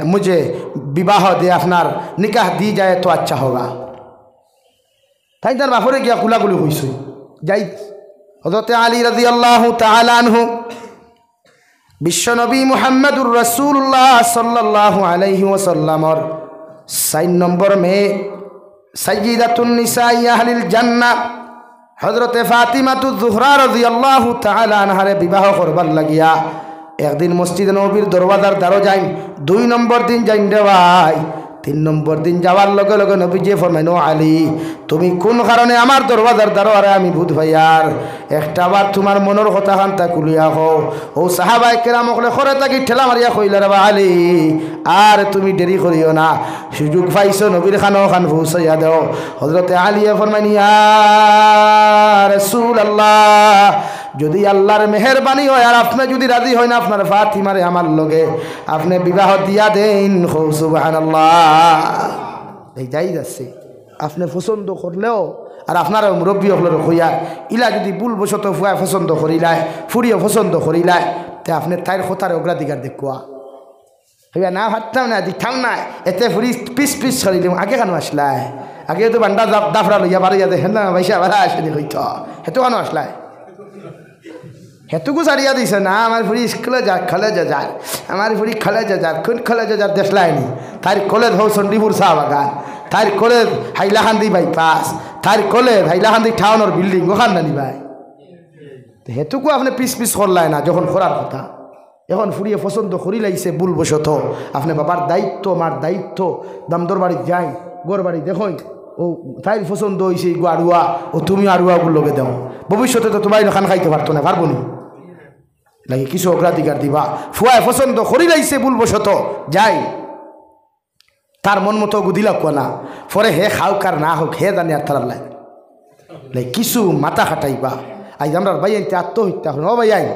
मुझे विवाह दे अपनार निकाह दी जाए तो अच्छा होगा ताई तार बापरे गया गुलागुली हुई যাই হযরত আলী রাদিয়াল্লাহু তাআলা আনহু বিশ্বনবী মুহাম্মদুর রাসূলুল্লাহ সাল্লাল্লাহু আলাইহি ওয়াসাল্লামর 4 নম্বর মেয়ে সাইয়্যিদাতুন নিসাই আহলিল জান্নাহ হযরতে ফাতিমাতুজ জোহরা রাদিয়াল্লাহু তাআলা আনহারে বিবাহ করবার লাগিয়া একদিন মসজিদে নববীর দরওয়াজার দ্বারো যাই। 2 নম্বর দিন যাইন রে ভাই। 3 নম্বর দিন যাওয়ার লগে লগে নবীজি ফরমাইনো, আলী তুমি কোন কারণে আমার দরওয়াজার দ্বারো আরে আমি ভূত ভাইয়ার একটা বার তোমার মনের কথা খান্তা কুলিয়া হও। ও সাহাবায়ে কেরাম ওকলে খরে তাকি ঠেলা মারিয়া কইলা, রে আলী আর তুমি দেরি করিও না, সুযোগ পাইছো নবীর খানো খান পৌঁছাইয়া দাও। হযরতে আলিয়ে ফরমাইনি, ইয়া রাসূলুল্লাহ, যদি আল্লাহর মেহেরবানি হয় আর আপনি যদি রাজি হয় না আপনার ফাতিমারে আমার লগে আপনি বিবাহ দিয়া দেন। সুবহানাল্লাহ। এই যাই যাচ্ছে আপনি পছন্দ করলেও আর আপনার মুরব্বী হলের হইয়া ইলা যদি ভুল বশত ফুয়া পছন্দ করিলায় ফুরিও পছন্দ করিলায় তে আপনি তাইর কথার অগ্রাধিকার দেখুয়া হইয়া না ভাবতাম না দিতাম না এতে ফুরি পিস পিস করিলাম। আগে কেন আসলায়? আগে তো বান্ডা দাফরা লইয়া বাড়িয়া দেখেন না পয়সা ভাড়া আসেনি হইত হেতু কেন আসলায়? হেতুকু সারিয়া দিছে না আমার ফুরি স্কুলে যা খলে যার আমার ফুরি খলে যার কোন খলে যার দেশলায়নি তার কলেজ হও চণ্ডীপুর চা বাগান, তার কলেজ হাইলাকান্দি বাইপাস, তার কলেজ হাইলাকান্দি টাউনের বিল্ডিং ওখান নানি ভাই। হেতুকু আপনি পিস পিস করলাই না যখন করার কথা। এখন ফুরিয়ে পছন্দ করি লাইছে ভুল বশত আপনি বাবার দায়িত্ব মার দায়িত্ব দামদর বাড়ি যাই গোর বাড়ি দেখুন ও তাই পছন্দ হয়েছে গো আড়ুয়া ও তুমি আড়ুয়াগুলো লোকে দাও। ভবিষ্যতে তো তোমার খান খাইতে পারতো না, পারবো নি লাগে কিছু অগ্রাধিকার দিবা। ফুয়ায় পছন্দ করি লাইছে ভুল বশত যাই তার মন মতো দিলা কোনা পরে হে খাও কার না হোক হে জানি আর তার লাগে কিছু মাথা খাটাইবা। আজ আমরা ভাই আনতে আত্মহত্যা করেন, ও ভাই আইন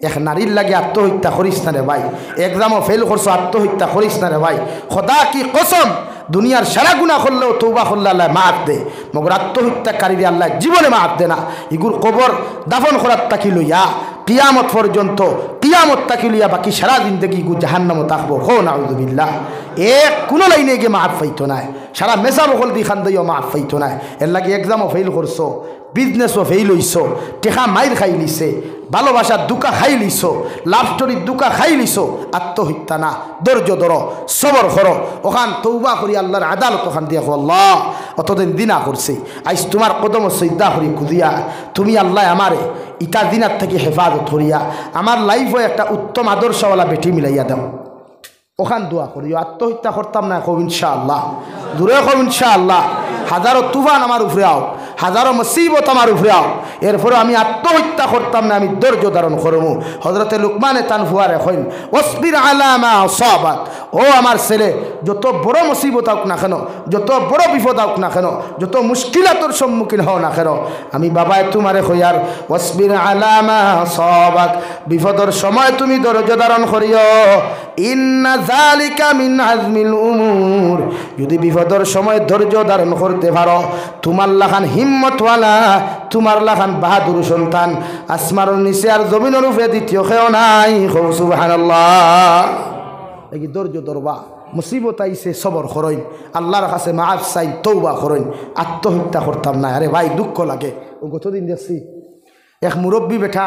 এক নারীর লাগে আত্মহত্যা করিস না রে ভাই, এক্সামও ফেল করছো আত্মহত্যা করিস না রে ভাই। খোদা কি কসম দুনিয়ার সারা গুণা করলেও তৌবা করলে আল্লাহ মাফ দে, মগর আত্মহত্যাকারীরে আল্লাহ জীবনে মাফ দে না। এগুর কবর দাফন করার তাকি লইয়া কিয়ামত পর্যন্ত কিয়ামত তাকি লইয়া বাকি সারা জিন্দগি গু জাহান্নামে থাকবো। হো নাউযুবিল্লাহ। এক কোনো লাইনে গিয়ে মাফ পাইতো নাই, সারা মেসা বকল দি খান দিও মাফ পাইতো নাই। এর লাগে এক্সামও ফেল করছো, বিজনেসও ফেল হইছ, টেকা মাইর খাই লিছে, ভালোবাসার দুকা খাই লিছ, লাভ স্টোরির দুকা খাই লিছ, আত্মহত্যা না, ধৈর্য ধরো, সবর করো, ওখান তৌবা করি আল্লাহর আদালত ওখান দিয়ে আল্লাহ অতদিন দিনা করছে আইস তোমার কদম সৈদা করি খুদিয়া তুমি আল্লাহ আমারে ইটা দিনার থেকে হেফাজত করিয়া আমার লাইফও একটা উত্তম আদর্শওয়ালা বেটি মিলাইয়া দাও। ওখান দোয়া করিও। আত্মহত্যা করতাম না কব ইনশাআল্লাহ, দূরে কব ইনশাআল্লাহ। হাজারো তুফান আমার উপরে আও, হাজারো মুসিবত আমার উপরে আও, এরপরে আমি আত্মহত্যা করতাম না, আমি ধৈর্য ধারণ করবো। হযরতে লুকমানে তানফুয়ার এখন ওয়াসবির আলা মা আসাবাক, ও আমার ছেলে যত বড় মুসিবত হোক না কেন, যত বড় বিপদ হোক না কেন, যত মুশকিলাতর সম্মুখীন হও না কেন, আমি বাবায় তোমারে কইয়ার ওয়াসবির আলা মা আসাবাক, বিপদের সময় তুমি ধৈর্য ধারণ করিও। ইন্না যালিকা মিন আজমিল উমুর, যদি বিপদের সময় ধৈর্য ধারণ করতে পারো তোমার লাখান হিম্মতওয়ালা, তোমার লাখান বাহাদুর সন্তান আসমার নিচে আর জমিনের উপরে দ্বিতীয় কেউ নাই। সুবহানাল্লাহ। এই ধৈর্য ধরবা, মুসিবত আইছে সবর করইন, আল্লাহর কাছে মাফ চাই, তওবা করইন। আত্মহত্যা করতাম না। আরে ভাই দুঃখ লাগে। ও গতদিন দেখছি এক মুরব্বী বেটা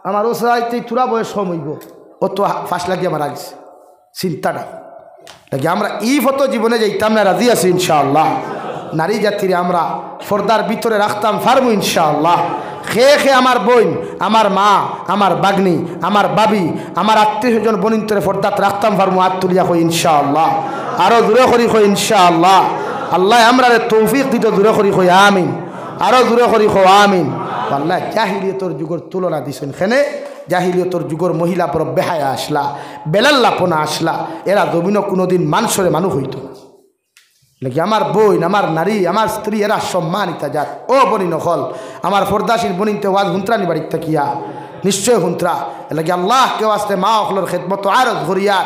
আমার ও চাইতে তুরা বয়স কম হইব, ও তো ফাঁস লাগিয়ে মারা গেছে। চিন্তাটা লাগে আমরা ই ফতো জীবনে যাইতাম না, রাজি আছি ইনশাআল্লাহ। নারী জাতিরে আমরা পর্দার ভিতরে রাখতাম পারবো ইনশাআল্লাহ। খেয়ে খেয়ে আমার বোন, আমার মা, আমার বাগনি, আমার বাবি, আমার আত্মীয় স্বজন বনিন্তরে পর্দাত রাখতাম পারবো। হাত তুলিয়া কই ইনশাআল্লাহ, আরও দূরে করি কই ইনশাআল্লাহ। আল্লাহ আমরা তৌফিক দিত, দূরে করি কই আমিন, আরও দূরে করি কো আমিন। আল্লাহ জাহিলিয়তর যুগের তুলনা দিছেন খেনে, জাহিলিয়তর যুগের মহিলা পর বেহায়া আসলা, বেলাল্লাপনা আসলা, এরা জমিন কোনোদিন মানুষরে মানুষ হইত না। নাকি আমার বোন, আমার নারী, আমার স্ত্রী এরা সম্মানিতা যাক। ও বনি নকল আমার ফরদাসির বনিতে ওয়াজ হুন্ত্রানি বাড়ির থাকিয়া নিশ্চয় হুন্ত্রা এলাকি আল্লাহ কেউ আসতে মা অকলর খেদমত আরো ধরিয়া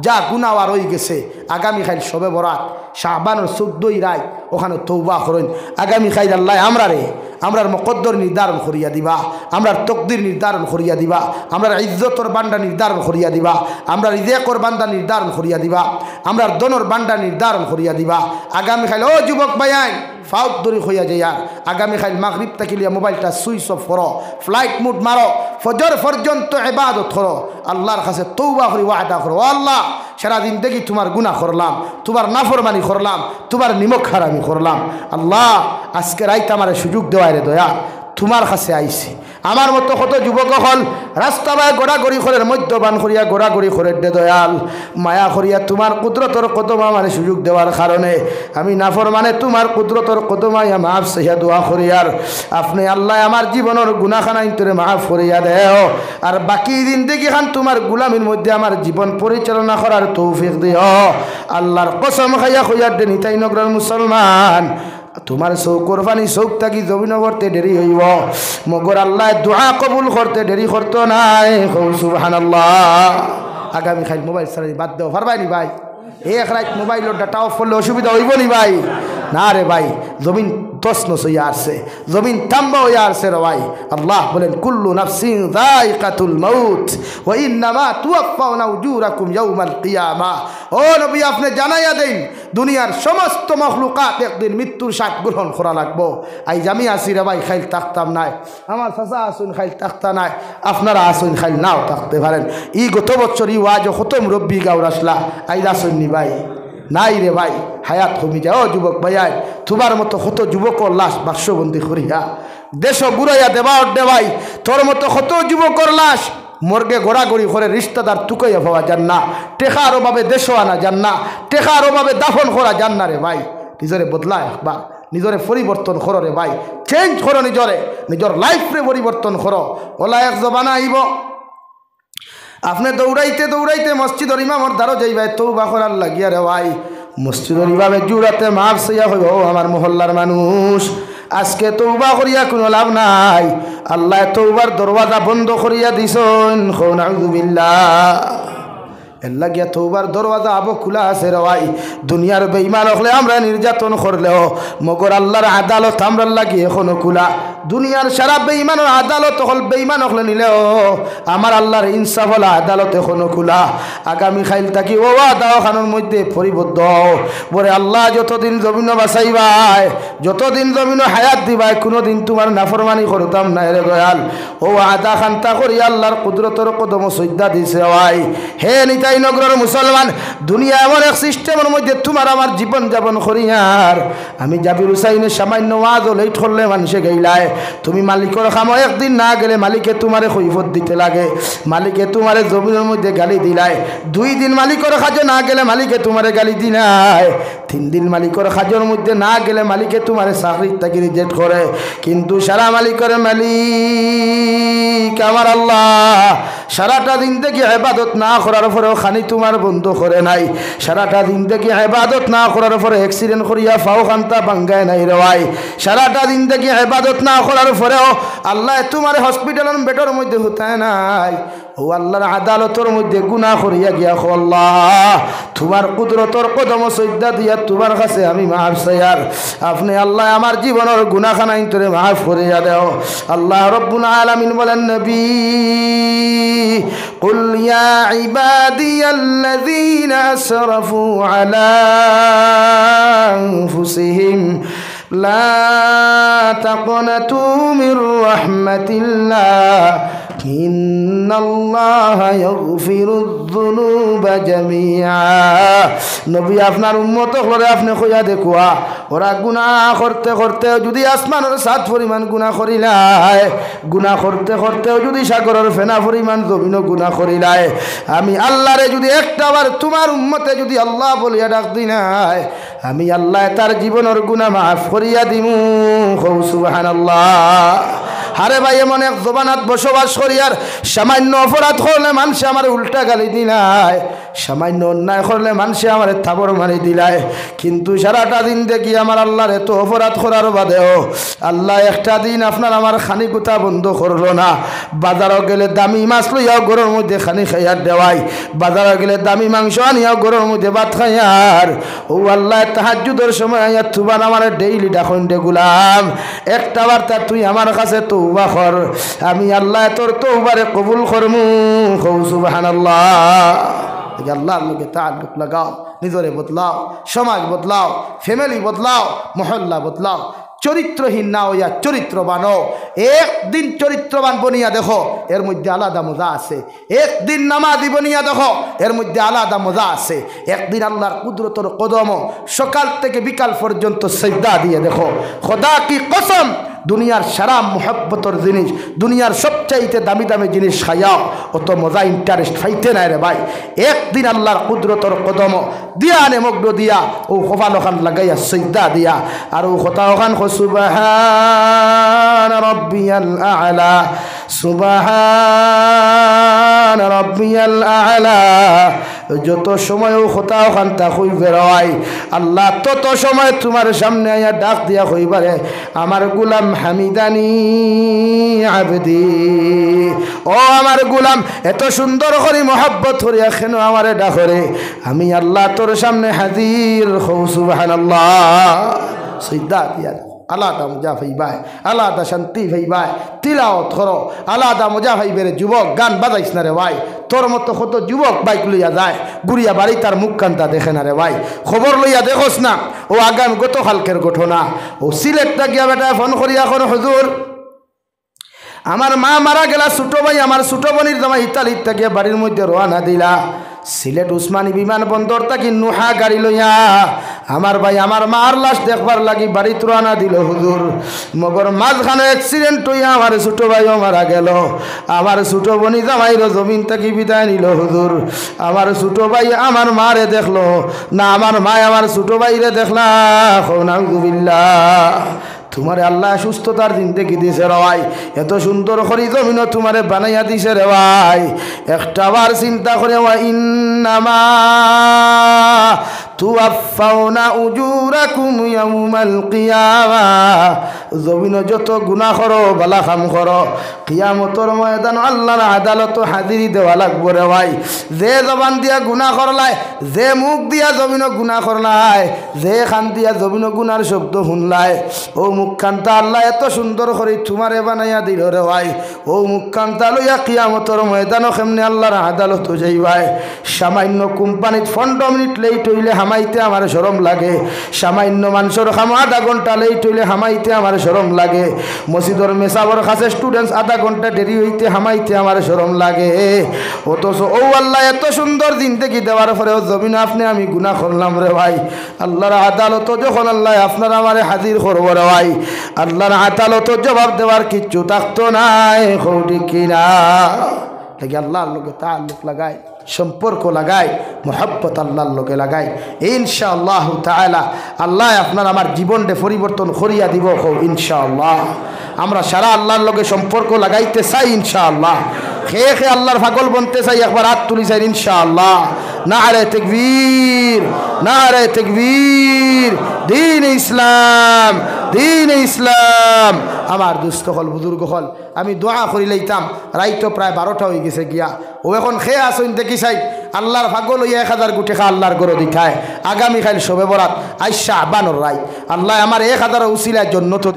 যা গুনাওয়া রয়ে গেছে। আগামীকাল শবে বরাত শাবানের 14ই রাত ওখানে তৌবা করেন। আগামীকাল আল্লাহ আমরার মকদ্দর নির্ধারণ করিয়া দিবা, আমরার তকদির নির্ধারণ করিয়া দিবা, আমরার ইজ্জতর বান্ডা নির্ধারণ করিয়া দিবা, আমরার রিজেকর বান্ডা নির্ধারণ করিয়া দিবা, আমরার দনর বান্ডা নির্ধারণ করিয়া দিবা। আগামীকাল ও যুবক ভাইয়াই ফাউত দরি হইয়া যাইয়া আগামীকাল মাগরিব তাকিলিয়া মোবাইলটা সুইচ অফ করো, ফ্লাইট মুড মারো, ফজর পর্যন্ত ইবাদত করো, আল্লাহর কাছে তওবা করি ওয়াদা করো। আল্লাহ সারা দিন দেখি তোমার গুনাহ করলাম, তোমার নাফরমানি করলাম, তোমার নিমক হারামি করলাম। আল্লাহ আজকে রাইতে আমার সুযোগ দেওয়ায় রে দয়া, তোমার কাছে আইছি। আমার মতো কত যুবক হল রাস্তা বায় গোড়াগড়ি খরের মদ্যপান করিয়া গোড়াগড়ি খরের দে দয়াল মায়া করিয়া তোমার কুদরতর কদমা মানে সুযোগ দেওয়ার কারণে আমি নাফর মানে তোমার কুদরতর কদমাইয়া মাফ সহিয়া দোয়া করিয়ার আপনি আল্লাহ আমার জীবনের গুনাখানা ইন্তরে মাফ করিয়া দেও আর বাকি জিন্দেগি খান তোমার গুলামির মধ্যে আমার জীবন পরিচালনা করার তৌফিক দিও। আল্লাহর কসম খাইয়া খুইয়ার দে নিতাই নগরের মুসলমান তোমার চৌকর পানি চৌক থাকি জমিন করতে দেরি হইব মগর আল্লাহ দোয়া কবুল করতে দেরি করতো নাই। সুবহানাল্লাহ। আগামী খাইল মোবাইল সারি বাদ দেও পারবাই নি ভাই? এক রাত মোবাইলের ডাটা অফ করলে অসুবিধা হইব নি ভাই? না রে ভাই, জমিন তসনস হইয়া আসছে, জমিন তাম্বা হইয়া আসছে রে ভাই। আল্লাহ বলেন কুল্লু নাফসিন যায়কাতুল মাউত ওয়া ইন্নামা তুওয়াফাউনা উজুরাকুম ইয়াউমাল কিয়ামাহ। ও নবী আপনি জানাইয়া দেন দুনিয়ার সমস্ত মখলুকাত একদিন মৃত্যুর স্বাদ গ্রহণ করা লাগবো। আইজ আমি আসি রে ভাই, খাইল থাকতাম নাই, আমার চাচা আসুন খাইল থাকতা নাই, আপনারা আসুন খাইল নাও থাকতে পারেন। ই গত বছর ই ওয়াজ খতম মুরব্বী গাঁর আসলা, আইজ আসুন নি ভাই? নাই রে ভাই, হায়াত কমি যায়। ও যুবক ভাইয়াই তোমার মতো কত যুবকর লাশ বাক্সবন্দি করিয়া দেশ ঘুরাইয়া দেবা দে ভাই, তোর মতো কত যুবকর লাশ মর্গে গোড়াগড়ি করে রিশতাদার টুকাইয়া পাওয়া যান না, টেকার অভাবে দেশও আনা যান না, টেকার অভাবে দাফন করা যান না রে ভাই। নিজরে বদলায় একবার, নিজরে পরিবর্তন করো রে ভাই, চেঞ্জ করো নিজরে, নিজের লাইফরে পরিবর্তন করো। ওলা এক জবানা আইব আপনি দৌড়াইতে দৌড়াইতে মসজিদর ইমামর দ্বারও যাইবাই তৌবা করার লাগিয়া রে ভাই। মসজিদর ইমামে জুড়াতে মাফ সইয়া হইব আমার মহল্লার মানুষ, আজকে তৌবা করিয়া কোনো লাভ নাই। আল্লাহ তৌবার দরওয়াজা বন্ধ করিয়া দিছেন। নাউযুবিল্লাহ। এর লাগিয়া তৌবার দরওয়াজা আবো খোলা আছে রে ভাই। দুনিয়ার বেঈমান হলে আমরা নির্যাতন করলেও মগর আল্লাহর আদালত আমরা লাগি এখনো খোলা। দুনিয়ার সারা বেঈমানের আদালত হল বেঈমান হলে নিলেও আমার আল্লাহর ইনসাফ হল আদালত এখনো খোলা। আগামী খাইল থাকি ও দাওখানোর মধ্যে পরিবদ্ধ বলে আল্লাহ যতদিন জমিন বাঁচাইবাই, যতদিন জমিন হায়াত দিবাই, কোনোদিন তোমার নাফরমানি করতাম না রে দয়াল। ও আদা খান্তা করি আল্লাহর কুদরতর কদম সজ্জা দিছে ভাই। হে নিতাই নগরের মুসলমান, দুনিয়া এমন এক সিস্টেমের মধ্যে তোমার আমার জীবন যাপন করিয়ার আমি জাবির হুসাইনের সামান্য ওয়াজ লেট করলে মানুষে গেইলায়। তুমি মালিকের খামো একদিন না গেলে মালিকে তোমারে কৈফত দিতে লাগে, মালিকে তোমারে জমিনের মধ্যে গালি দিলায়। 2 দিন মালিকের কাজে না গেলে মালিকে তোমারে গালি দিলায়। 3 দিন মালিকের কাজের মধ্যে না গেলে মালিকে তোমারে চাকরির থেকে রিজেক্ট করে। কিন্তু সারা মালিকের মালিক আমার আল্লাহ সারাটা দিন থেকে ইবাদত না করার পরেও খানি তোমার বন্ধ করে নাই। সারাটা দিন থেকে ইবাদত না করার পরে অ্যাক্সিডেন্ট করিয়া ফাও খান্তা ভাঙ্গায় নাই রে ভাই। সারাটা দিন থেকে ইবাদত না করার পরেও আল্লাহ তোমার হসপিটালের বেডের মধ্যে হতায় নাই। ও আল্লাহর আদালতের মধ্যে গুনাহ করিয়া গিয়া আল্লাহ তোমার কুদরতর কদম সজ্জা দিয়া তোমার কাছে আমি মাফ চাইয়ার আপনি আল্লাহ আমার জীবনের গুনাহখানা ইন্তরে মাফ করিয়া দেও। আল্লাহ রব্বুল আলামিন বলেন নবী কুল ইয়া ইবাদিয়াল্লাযীনা আসরাফু আলা আনফুসিহিম লা তাকনাতু মির রাহমাতিল্লাহ ইন্নাল্লাহা ইয়াগফিরুয যুনুবা জামিআ। নবী আপনার উম্মত করে আপনি কইয়া দেখুয়া ওরা গুনাহ করতে করতে যদি আসমানের 7 পরিমাণ গুনাহ করিলায়, গুনাহ করতে করতেও যদি সাগরের ফেনা পরিমাণ জমিনও গুনাহ করিলায়, আমি আল্লাহরে যদি একটাবার তোমার উম্মতে যদি আল্লাহ বলিয়া ডাক দিনায় আমি আল্লাহ তার জীবনের গুনাহ মাফ করিয়া দিমু। সুবহানাল্লাহ। হারে ভাই এমন এক জবানাত বসবাস করিয়ার সামান্য অপরাধ করলে মানুষে আমার উল্টা গালি দিলায়, সামান্য অন্যায় করলে মানুষে আমার থাবর মারি দিলায়। কিন্তু সারাটা দিন দেখি আমার আল্লাহর এত অপরাধ করার বাদেও আল্লাহ একটা দিন আপনার আমার খানি কুতা বন্ধ করলো না। বাজারও গেলে দামি মাছ লইয়াও গরুর মধ্যে খানি খাইয়ার দেওয়াই, বাজারও গেলে দামি মাংস আনিয়াও গরুর মধ্যে ভাত খাইয়ার। ও আল্লাহ তাহাজ্জুদের সময় আইয়া তুবান আমার ডেইলি ডাকুন দে গুলাম একটা বার্তা তুই আমার কাছে তওবা কর, আমি আল্লাহ তোর তওবারে কবুল করমু। সুবহানাল্লাহ। আল্লাহর লগে তাআল্লুক লাগাও, নিজরে বদলাও, সমাজ বদলাও, ফ্যামিলি বদলাও, মহল্লা বদলাও। চরিত্রহীন না হইয়া চরিত্রবান হও। একদিন চরিত্রবান বনিয়া দেখো, এর মধ্যে আলাদা মজা আছে। একদিন নামাজি বনিয়া দেখো, এর মধ্যে আলাদা মজা আছে। একদিন আল্লাহর কুদরতের কদম সকাল থেকে বিকাল পর্যন্ত সিজদা দিয়ে দেখো। খোদা কি কসম, দুনিয়ার সারা মোহব্বতর জিনিস, দুনিয়ার সবচাইতে দামি দামি জিনিস খাইয়াও অত মজা ইন্টারেস্ট পাইতে নাই রে ভাই। একদিন আল্লাহর কুদরতর কদম দিয়া আনে মগ্ন দিয়া ও কপাল ওখান লাগাইয়া সিজদা দিয়া আর ও কথা ওখান সুবহান রাব্বিয়াল আ'লা, সুবহান রাব্বিয়াল আ'লা। যত সময় ও কথা ওখান তা কইবে রয় আল্লাহ তত সময় তোমার সামনে আয়া ডাক দিয়া কইবারে আমার গোলাম হামিদানি আবদি, ও আমার গোলাম এত সুন্দর করে মহব্বত করিয়া কেন আমারে ডাকরে, আমি আল্লাহ তোর সামনে হাজির হও। সুবহানাল্লাহ। সিজদা দিয়া আলাদা মজা ভাইবাই, আলাদা শান্তি ভাইবাই, তিলাওয়াত করো আলাদা মজা ভাইবেরে। যুবক গান বাজাইস না রে ভাই, তোর মতো কত যুবক বাইক লইয়া যায় গুড়িয়া বাড়ি তার মুখ কান্তা দেখে না রে ভাই। খবর লইয়া দেখোস না, ও আগামী গত কালকের ঘটনা। ও সিলেটটা গিয়া বেটা ফোন করিয়া এখন হুজুর আমার মা মারা গেলা, ছোট ভাই আমার ছোট বোনের জামাই ইতালির থেকে বাড়ির মধ্যে রওনা দিলা সিলেট উসমানী বিমানবন্দর থাকি নুহা গাড়ি লইয়া আমার ভাই আমার মার লাশ দেখবার লাগি বাড়িত রওনা দিল হুজুর। মগর মাঝখানে অ্যাক্সিডেন্ট হইয়া আমার ছোট ভাইও মারা গেল, আমার ছোট বোনি জামাইরও জমিন থাকি বিদায় নিল হুজুর। আমার ছোট ভাই আমার মারে দেখলো না, আমার মা আমার ছোট ভাইরে দেখলা। নাউযুবিল্লাহ। তোমারে আল্লাহ সুস্থতার জিন্দেগি দিছে রে ভাই, এত সুন্দর করে জমিন তোমারে বানাইয়া দিছে রে ভাই। একটা বার চিন্তা করে ওয়া ইন্নামা তুওয়াফাউনা উজুরাকুম ইয়াউমাল কিয়ামা, জমিন যত গুনাহ করো বালা কাম করো কিয়ামতের ময়দান আল্লাহর আদালত হাজিরি দেওয়া লাগবে রে ভাই। যে জবান দিয়া গুনাহ করলাই, যে মুখ দিয়া জমিন গুনাহ করলাই, যে খান দিয়া জমিন গুনার শব্দ শুনলাই, ও মুখখানটা আল্লাহ এত সুন্দর করে তোমারে বানাইয়া দিল রে ভাই। ও মুখখানটা লইয়া কিয়ামতের ময়দানও কেমনে আল্লাহর আদালত যাইবাই। সামান্য কোম্পানিত 15 মিনিট লেট হইলে হামাইতে আমার শরম লাগে, সামান্য মানুষের কাম আধা ঘন্টা লেট হইলে হামাইতে আমার শরম লাগে, মসজিদের মেসাবর কাছে স্টুডেন্টস আধা ঘন্টা দেরি হইতে হামাইতে আমার শরম লাগে। অথচ ও আল্লাহ এত সুন্দর জিন্দেগি দেওয়ার পরেও জমিন আপনি আমি গুনাহ করলাম রে ভাই। আল্লাহর আদালত যখন আল্লাহ আপনার আমারে হাজির করবো রে ভাই, আল্লাহর আদালত জবাব দেওয়ার কিচ্ছু থাকতো নাই। ঠিক কিনা? আল্লাহর লোকে তাল্লুক লাগায়, সম্পর্ক লাগায়, মোহাব্বত আল্লাহর লোকে লাগায়, ইনশাআল্লাহ তাআলা আল্লাহ আপনার আমার জীবনটা পরিবর্তন করিয়া দিব ইনশাআল্লাহ। আমরা সারা আল্লাহর লোকে সম্পর্ক লাগাইতে চাই ইনশাআল্লাহ। খেয়ে খেয়ে আল্লাহর পাগল বনতে চাই, একবার হাত তুলি চাই ইনশাআল্লাহ। নারে তাকবীর, নারে তাকবীর, দ্বীন ইসলাম, দ্বীন ইসলাম। আমার দুস্থ হল বুজুর্গ হল আমি দোয়া করি লইতাম, রাইতো প্রায় 12টা হয়ে গেছে গিয়া। ও এখন খেয়ে আসুন দেখি চাই আল্লাহর ভাগ্য লইয়া 1000 কোটি খা আল্লাহর গরো দিখায়। আগামীকাল শবে বরাত আইসা বানর রাই আল্লাহ আমার 1000 উসিলার জন্য তো